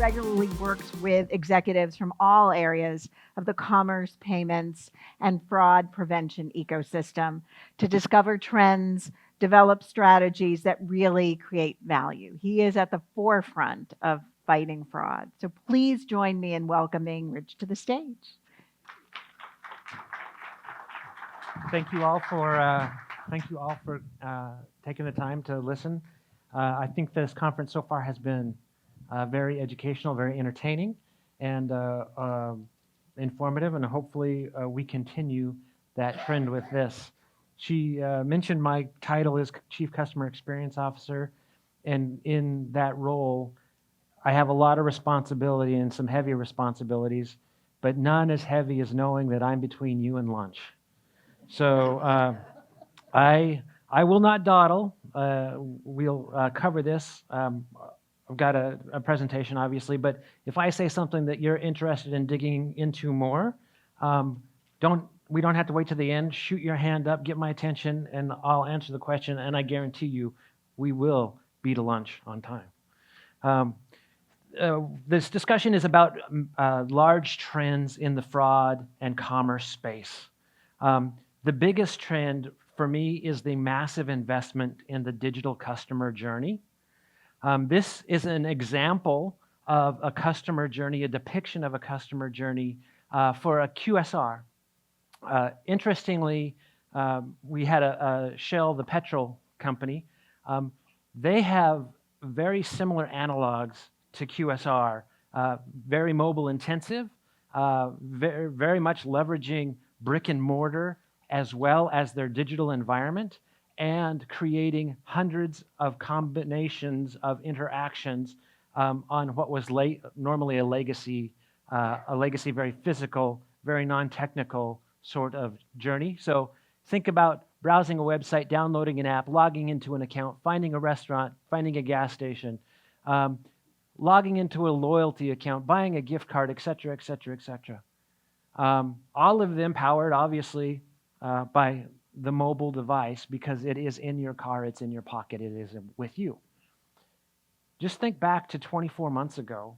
regularly works with executives from all areas of the commerce, payments, and fraud prevention ecosystem to discover trends, develop strategies that really create value. He is at the forefront of fighting fraud. So please join me in welcoming Rich to the stage. Thank you all for taking the time to listen. I think this conference so far has been very educational, very entertaining, and informative, and hopefully we continue that trend with this. She mentioned my title is Chief Customer Experience Officer, and in that role, I have a lot of responsibility and some heavy responsibilities, but none as heavy as knowing that I'm between you and lunch. So I will not dawdle. We'll cover this. I've got a presentation, obviously, but if I say something that you're interested in digging into more, we don't have to wait to the end. Shoot your hand up, get my attention, and I'll answer the question, and I guarantee you we will be to lunch on time. This discussion is about large trends in the fraud and commerce space. The biggest trend for me is the massive investment in the digital customer journey. This is an example of a customer journey, a depiction of a customer journey for a QSR. Interestingly, we had a Shell, the petrol company. They have very similar analogs to QSR, very mobile intensive, very much leveraging brick and mortar as well as their digital environment, and creating hundreds of combinations of interactions on what was normally a legacy, very physical, very non-technical sort of journey. So think about browsing a website, downloading an app, logging into an account, finding a restaurant, finding a gas station, logging into a loyalty account, buying a gift card, et cetera, et cetera, et cetera. All of them powered, obviously, by the mobile device, because it is in your car, it's in your pocket, it is with you. Just think back to 24 months ago,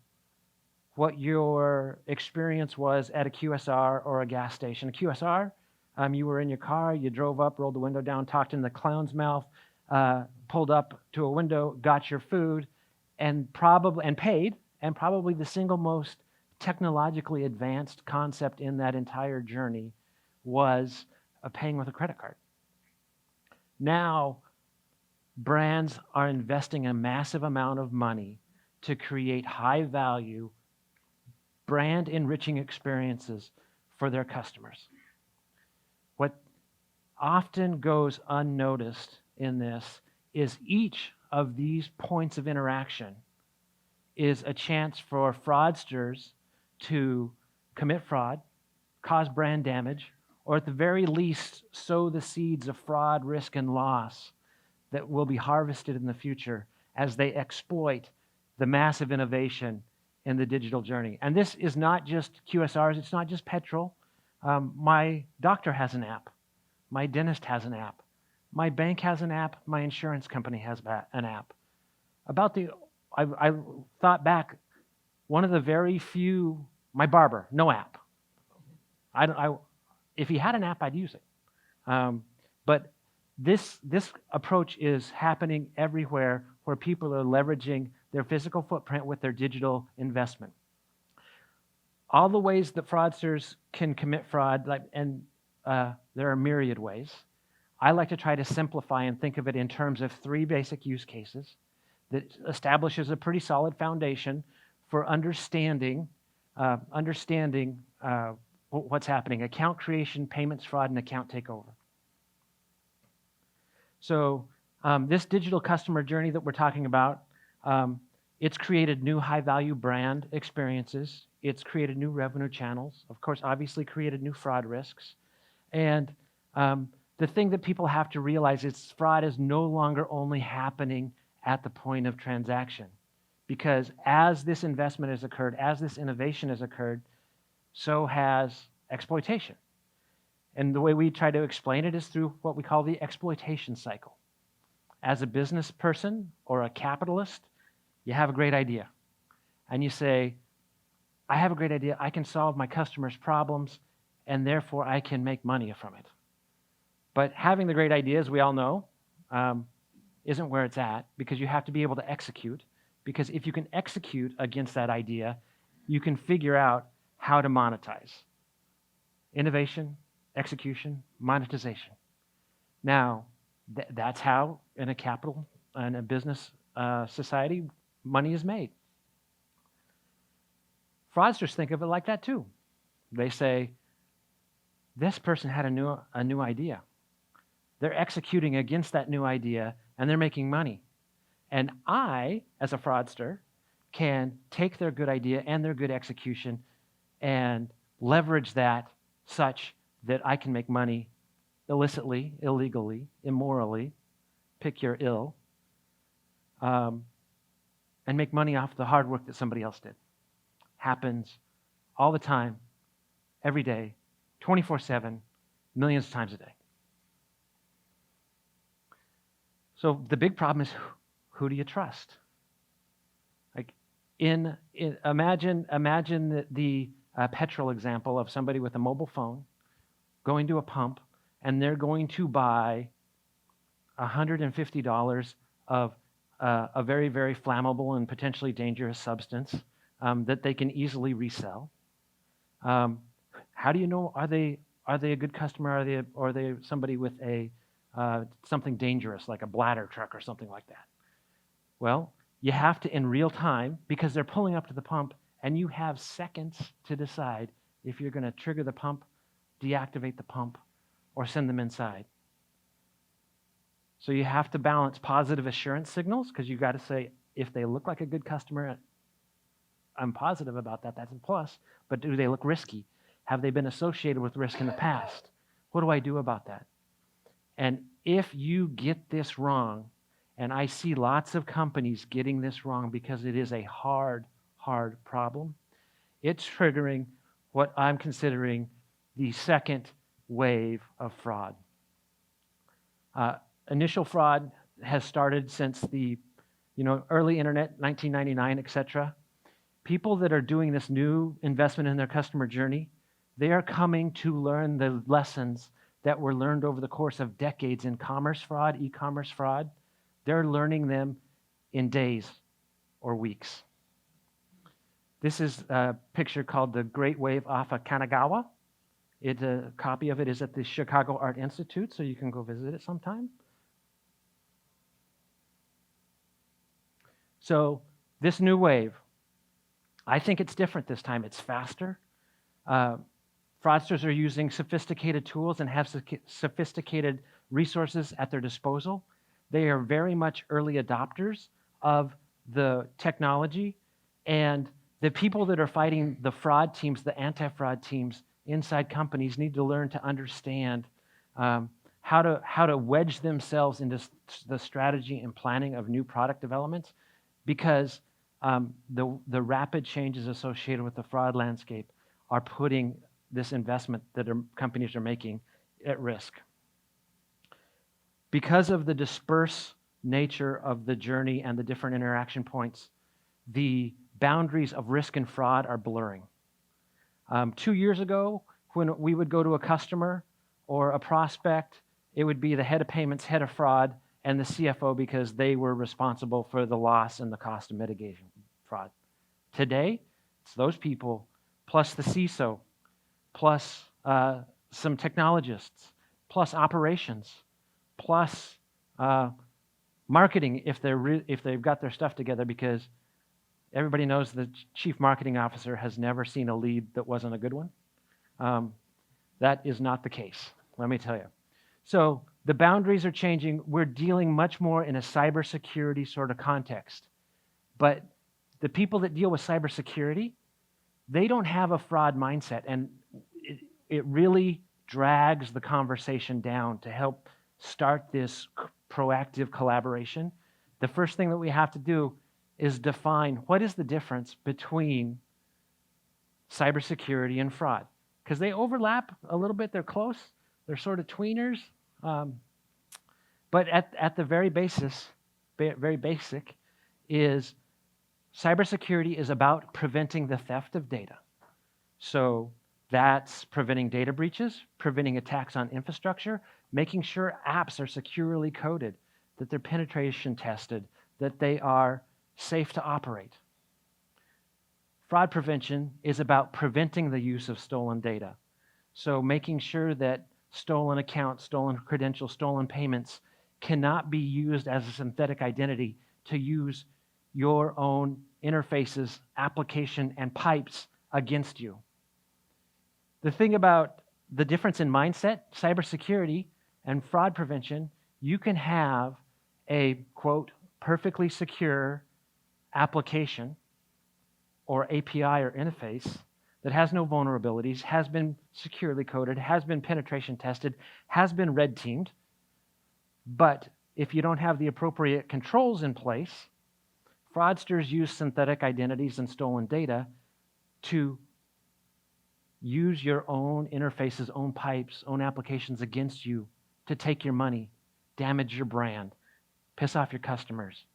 what your experience was at a QSR or a gas station. A QSR, you were in your car, you drove up, rolled the window down, talked in the clown's mouth, pulled up to a window, got your food, and paid, and probably the single most technologically advanced concept in that entire journey was paying with a credit card. Now, brands are investing a massive amount of money to create high-value, brand-enriching experiences for their customers. What often goes unnoticed in this is each of these points of interaction is a chance for fraudsters to commit fraud, cause brand damage, or at the very least sow the seeds of fraud, risk, and loss that will be harvested in the future as they exploit the massive innovation in the digital journey. And this is not just QSRs, it's not just petrol. My doctor has an app. My dentist has an app. My bank has an app. My insurance company has an app. I thought back, one of the very few, my barber, no app. If he had an app, I'd use it. But this approach is happening everywhere where people are leveraging their physical footprint with their digital investment. All the ways that fraudsters can commit fraud, there are myriad ways. I like to try to simplify and think of it in terms of three basic use cases that establishes a pretty solid foundation for understanding what's happening: account creation, payments fraud, and account takeover. So this digital customer journey that we're talking about, it's created new high-value brand experiences. It's created new revenue channels. Of course, obviously created new fraud risks. And the thing that people have to realize is fraud is no longer only happening at the point of transaction. Because as this investment has occurred, as this innovation has occurred, so has exploitation. And the way we try to explain it is through what we call the exploitation cycle. As a business person or a capitalist, you have a great idea. and you say, I have a great idea. I can solve my customers' problems, and therefore I can make money from it. But having the great idea, as we all know, isn't where it's at, because you have to be able to execute. Because if you can execute against that idea, you can figure out how to monetize. Innovation, execution, monetization. Now, that's how in a business society, money is made. Fraudsters think of it like that too. They say, this person had a new idea. They're executing against that new idea, and they're making money. And I, as a fraudster, can take their good idea and their good execution and leverage that such that I can make money illicitly, illegally, immorally, pick your ill, and make money off the hard work that somebody else did. Happens all the time, every day, 24/7, millions of times a day. So the big problem is, who do you trust? Like, imagine the petrol example of somebody with a mobile phone going to a pump, and they're going to buy $150 of a very, very flammable and potentially dangerous substance that they can easily resell. How do you know, are they a good customer? Or are they somebody with something dangerous, like a bladder truck or something like that? Well, you have to, in real time, because they're pulling up to the pump, and you have seconds to decide if you're going to trigger the pump, deactivate the pump, or send them inside. So you have to balance positive assurance signals, because you've got to say, if they look like a good customer, I'm positive about that, that's a plus, but do they look risky? Have they been associated with risk in the past? What do I do about that? And if you get this wrong, and I see lots of companies getting this wrong because it is a hard problem, it's triggering what I'm considering the second wave of fraud. Initial fraud has started since the early internet, 1999, etc. People that are doing this new investment in their customer journey, they are coming to learn the lessons that were learned over the course of decades in commerce fraud, e-commerce fraud. They're learning them in days or weeks. This is a picture called The Great Wave off of Kanagawa. A copy of it is at the Chicago Art Institute, so you can go visit it sometime. So this new wave, I think it's different this time. It's faster. Fraudsters are using sophisticated tools and have sophisticated resources at their disposal. They are very much early adopters of the technology, and the people that are fighting the fraud teams, the anti-fraud teams inside companies, need to learn to understand how to wedge themselves into the strategy and planning of new product developments, because the rapid changes associated with the fraud landscape are putting this investment that companies are making at risk. Because of the dispersed nature of the journey and the different interaction points, the boundaries of risk and fraud are blurring. 2 years ago, when we would go to a customer or a prospect, it would be the head of payments, head of fraud, and the CFO, because they were responsible for the loss and the cost of mitigating fraud. Today, it's those people, plus the CISO, plus some technologists, plus operations, plus marketing if they've got their stuff together, because everybody knows the chief marketing officer has never seen a lead that wasn't a good one. That is not the case, let me tell you. So the boundaries are changing. We're dealing much more in a cybersecurity sort of context. But the people that deal with cybersecurity, they don't have a fraud mindset, and it really drags the conversation down to help start this proactive collaboration. The first thing that we have to do is define what is the difference between cybersecurity and fraud, because they overlap a little bit. They're close. They're sort of tweeners. But at the very basic is Cybersecurity is about preventing the theft of data. So that's preventing data breaches, preventing attacks on infrastructure, making sure apps are securely coded, that they're penetration tested, that they are safe to operate. Fraud prevention is about preventing the use of stolen data. So making sure that stolen accounts, stolen credentials, stolen payments cannot be used as a synthetic identity to use your own interfaces, application, and pipes against you. The thing about the difference in mindset, cybersecurity and fraud prevention, you can have a, quote, perfectly secure application or API or interface that has no vulnerabilities, has been securely coded, has been penetration tested, has been red teamed. But if you don't have the appropriate controls in place, fraudsters use synthetic identities and stolen data to use your own interfaces, own pipes, own applications against you to take your money, damage your brand, piss off your customers,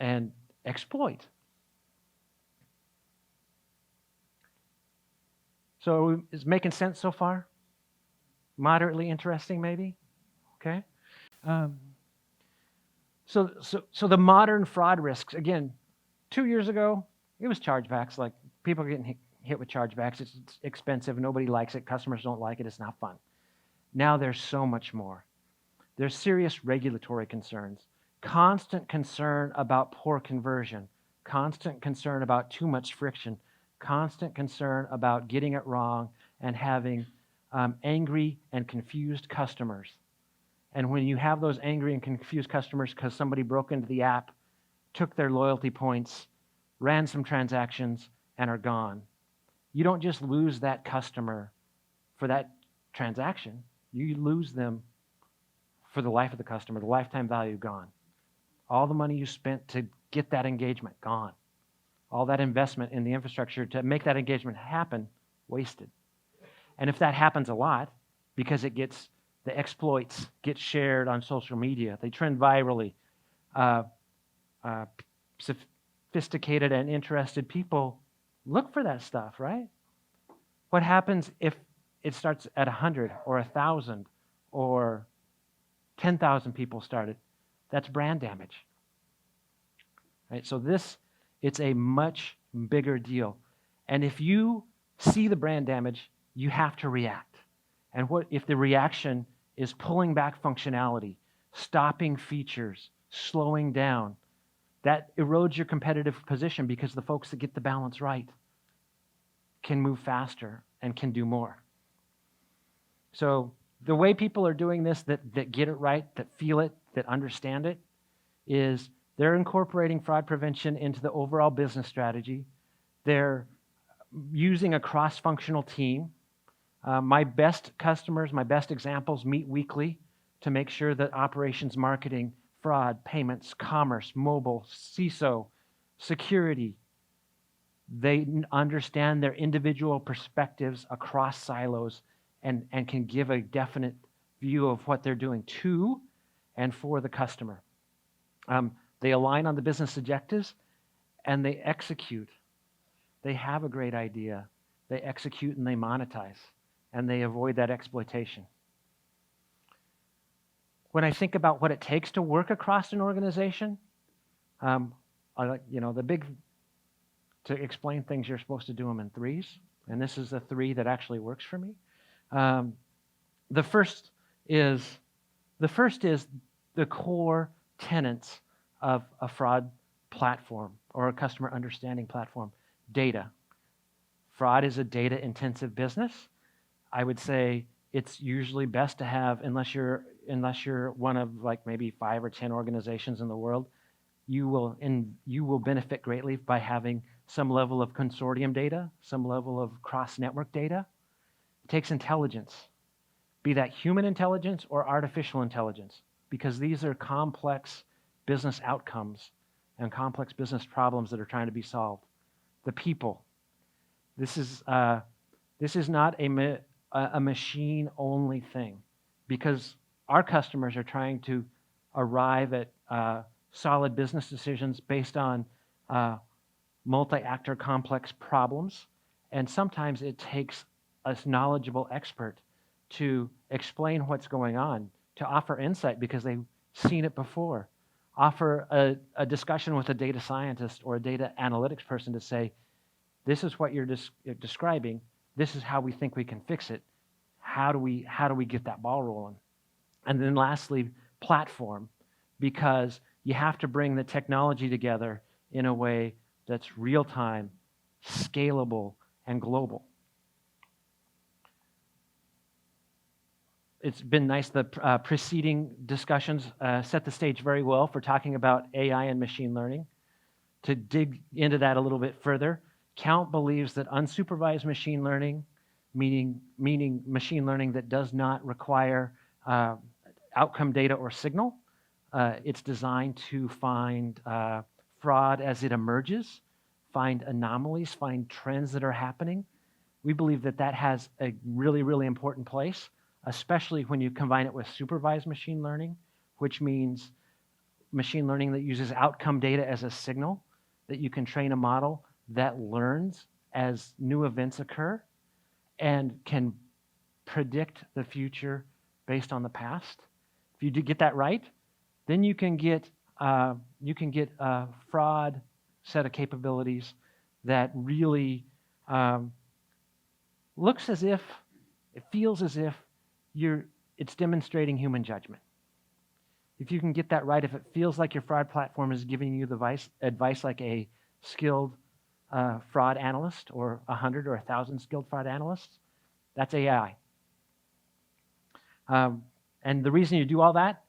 and exploit. So is making sense so far? Moderately interesting, maybe? Okay. So the modern fraud risks, again, 2 years ago, it was chargebacks. Like, people getting hit with chargebacks. It's expensive. Nobody likes it. Customers don't like it. It's not fun. Now there's so much more. There's serious regulatory concerns, constant concern about poor conversion, constant concern about too much friction, constant concern about getting it wrong and having angry and confused customers. And when you have those angry and confused customers because somebody broke into the app, took their loyalty points, ran some transactions, and are gone, you don't just lose that customer for that transaction. You lose them for the life of the customer, the lifetime value gone. All the money you spent to get that engagement, gone. All that investment in the infrastructure to make that engagement happen, wasted. And if that happens a lot, because the exploits get shared on social media, they trend virally, sophisticated and interested people look for that stuff, right? What happens if it starts at 100 or 1,000 or 10,000 people started? That's brand damage. Right? So it's a much bigger deal. And if you see the brand damage, you have to react. And what if the reaction is pulling back functionality, stopping features, slowing down? That erodes your competitive position because the folks that get the balance right can move faster and can do more. So the way people are doing this that get it right, that feel it, that understand it, is they're incorporating fraud prevention into the overall business strategy. They're using a cross-functional team. My best customers, my best examples meet weekly to make sure that operations, marketing, fraud, payments, commerce, mobile, CISO, security, they understand their individual perspectives across silos and can give a definite view of what they're doing to and for the customer. They align on the business objectives and they execute. They have a great idea. They execute and they monetize and they avoid that exploitation. When I think about what it takes to work across an organization, to explain things, you're supposed to do them in threes, and this is the three that actually works for me. The first is the core tenets of a fraud platform or a customer understanding platform: data. Fraud is a data-intensive business. I would say it's usually best to have, unless you're one of like maybe 5 or 10 organizations in the world, you will benefit greatly by having some level of consortium data, some level of cross-network data. It takes intelligence, be that human intelligence or artificial intelligence, because these are complex business outcomes and complex business problems that are trying to be solved. The people. This is not a machine-only thing, because our customers are trying to arrive at solid business decisions based on multi-actor complex problems, and sometimes it takes a knowledgeable expert to explain what's going on, to offer insight because they've seen it before, offer a discussion with a data scientist or a data analytics person to say, this is what you're describing, this is how we think we can fix it, how do we get that ball rolling? And then lastly, platform, because you have to bring the technology together in a way that's real-time, scalable, and global. It's been nice. The preceding discussions set the stage very well for talking about AI and machine learning. To dig into that a little bit further, Count believes that unsupervised machine learning, meaning machine learning that does not require outcome data or signal, it's designed to find fraud as it emerges, find anomalies, find trends that are happening. We believe that that has a really, really important place, especially when you combine it with supervised machine learning, which means machine learning that uses outcome data as a signal, that you can train a model that learns as new events occur and can predict the future based on the past. If you do get that right, then you can get a fraud set of capabilities that really looks as if, it feels as if it's demonstrating human judgment. If you can get that right, if it feels like your fraud platform is giving you the advice like a skilled fraud analyst or 100 or 1,000 skilled fraud analysts, that's AI. And the reason you do all that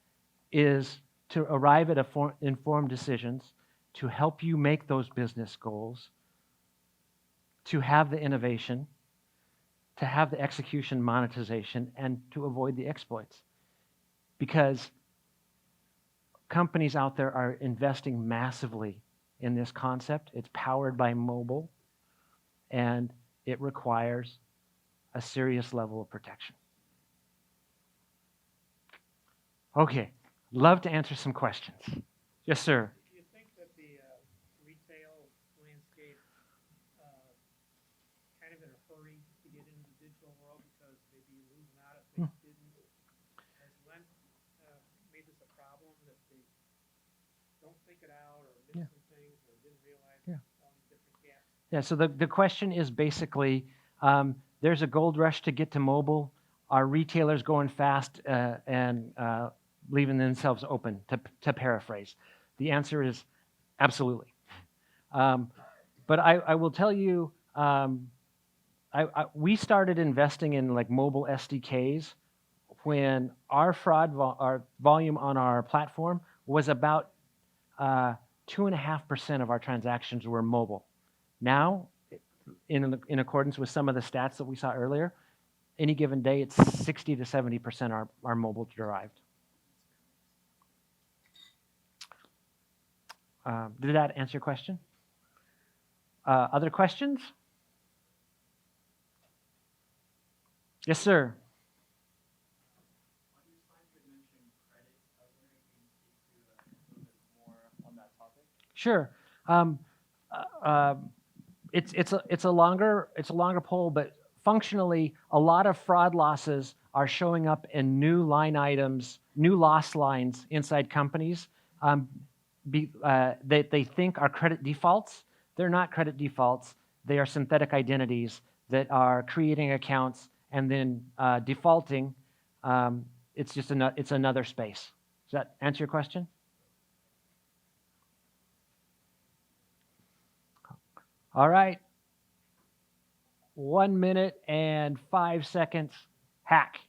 is to arrive at informed decisions, to help you make those business goals, to have the innovation, to have the execution monetization, and to avoid the exploits. Because companies out there are investing massively in this concept. It's powered by mobile, and it requires a serious level of protection. Okay, love to answer some questions. Yes, sir. Do you think that the retail landscape kind of in a hurry to get into the digital world because they'd be losing out if they didn't? Has Lent made this a problem that they don't think it out or miss some things or didn't realize all these different gaps? Yeah, so the question is basically, there's a gold rush to get to mobile. Are retailers going fast and leaving themselves open, to paraphrase? The answer is absolutely. But I will tell you, we started investing in like mobile SDKs when our our volume on our platform was about 2.5% of our transactions were mobile. Now, in accordance with some of the stats that we saw earlier, any given day it's 60 to 70% are mobile derived. Did that answer your question? Other questions? Yes, sir. On your slide, you mentioned credit. I was wondering if you can speak to a little bit more on that topic. Sure. It's a longer poll, but functionally, a lot of fraud losses are showing up in new line items, new loss lines inside companies. They think are credit defaults. They're not credit defaults. They are synthetic identities that are creating accounts and then defaulting. It's just it's another space. Does that answer your question? All right. 1 minute and 5 seconds. Hack.